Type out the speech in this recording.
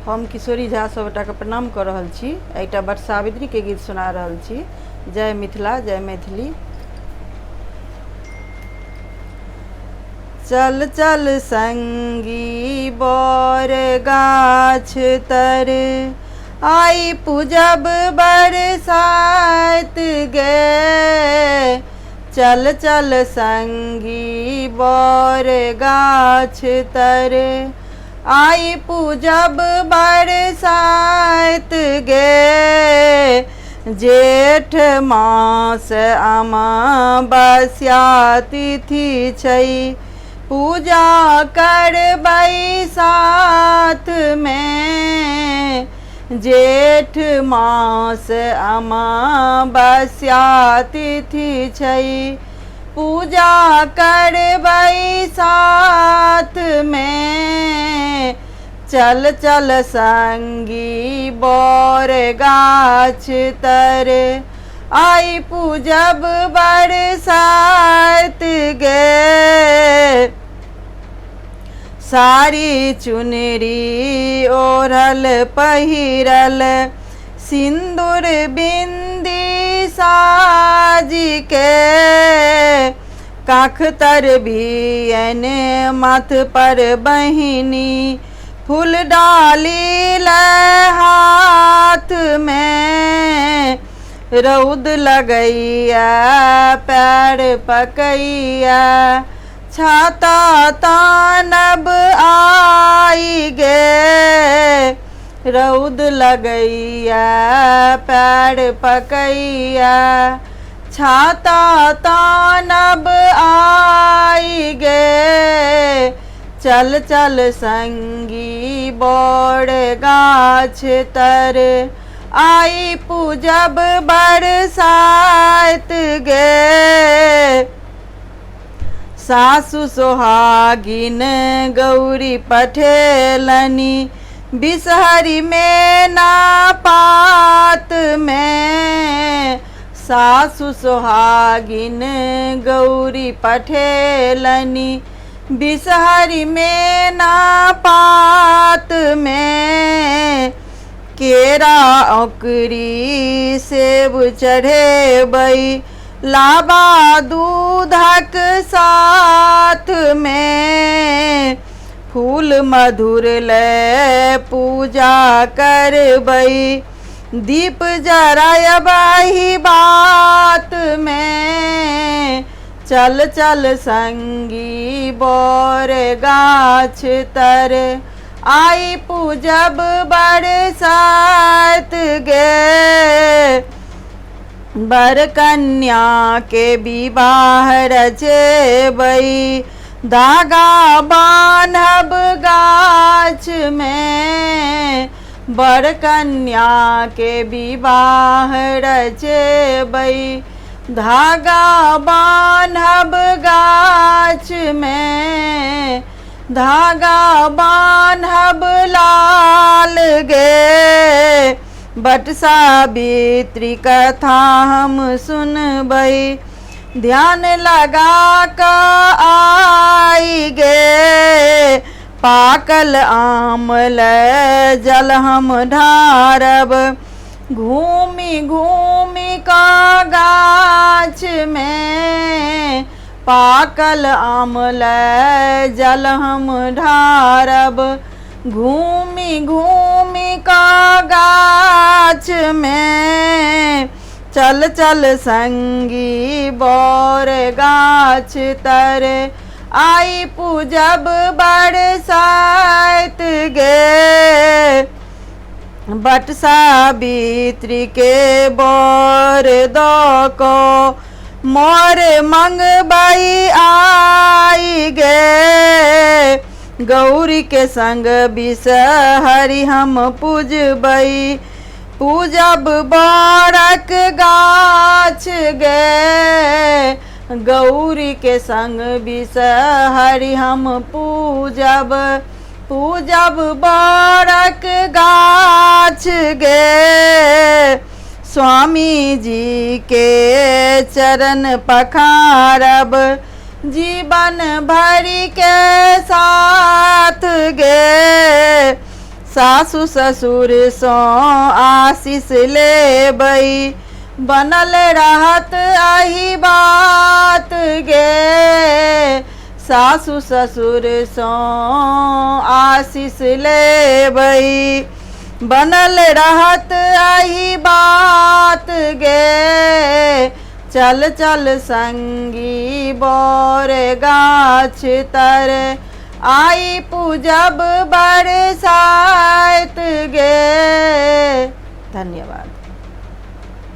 हम किशोरी झा सबटा के प्रणाम कर रहल छी। एकटा वट सावित्री के गीत सुना रहल छी। जय मिथिला, जय मैथिली। चल चल संगी बर गाछ तर, आई पूजब बरसात गे। चल चल संगी बर गाछ तर, आई पूजब बरसात गे। जेठ मास अमावस्या तिथि छै, पूजा करबै साथ में। जेठ मास अमावस्या तिथि छै, पूजा करबै साथ में। चल चल संगी बर गाछ तर, आई पूजब बरसात गे। साड़ी चुनरी ओढ़ल पहिरल, सिंदूर बिंदी साज के। काख तर बियन माथ पर बहिनी, फूल डाली ले हाथ में। रौद लगैया पैर पकैया, छाता तानब आई गे। रौद लगैया पैर पकैया, छाता तानब आई गे। चल चल संगी बर गाछ तर, आई पूजब बरसात गे। सासु सोहागिन गौरी पठेलनी, बिसहरी में ना पात में। सासु सोहागिन गौरी पठेलनी, बिसहरी में ना पात में। केरा ओकरी सेब चढ़ेबै, लाबा दूधक साथ में। फूल मधुर ले पूजा करबै, दीप जरायबै बात में। चल चल संगी बर गाछ तर, आई पूजब बरसात गे। बर कन्या के विवाह रचेबै, धागा बान्हब गाछ में। बर कन्या के विवाह रचेबै, धागा बान्हब गाछ में। धागा बान्हब लाल गे। वट सावित्री कथा हम सुनबै, ध्यान लगा कर आई गे। पाकल आम ले जल हम ढारब, घूमी घूमी का गाछ में। पाकल आम ले जल हम ढारब, घूमी घूमी का गाछ में। चल चल संगी बर गाछ तर, आई पूजब बरसात गे। वट सावित्री के बर दऽ कऽ, मोर मंगबै आई गे। गौरी के संग बिसहरी हम पूजबै, पूजब बरक गाछ गे। गौरी के संग बिसहरी हम पूजब, पूजब बरक गाछ गे। स्वामी जी के चरण पखारब, जीवन भरि के साथ गे। सासु ससुर सो आशीष लेबै बनल रहत आही बात गे। सासु ससुर सो आशीष लेबै बनल रहत आही बात गे। चल चल संगी बोर गाछ तर आई पूजब बरसात गे। धन्यवाद।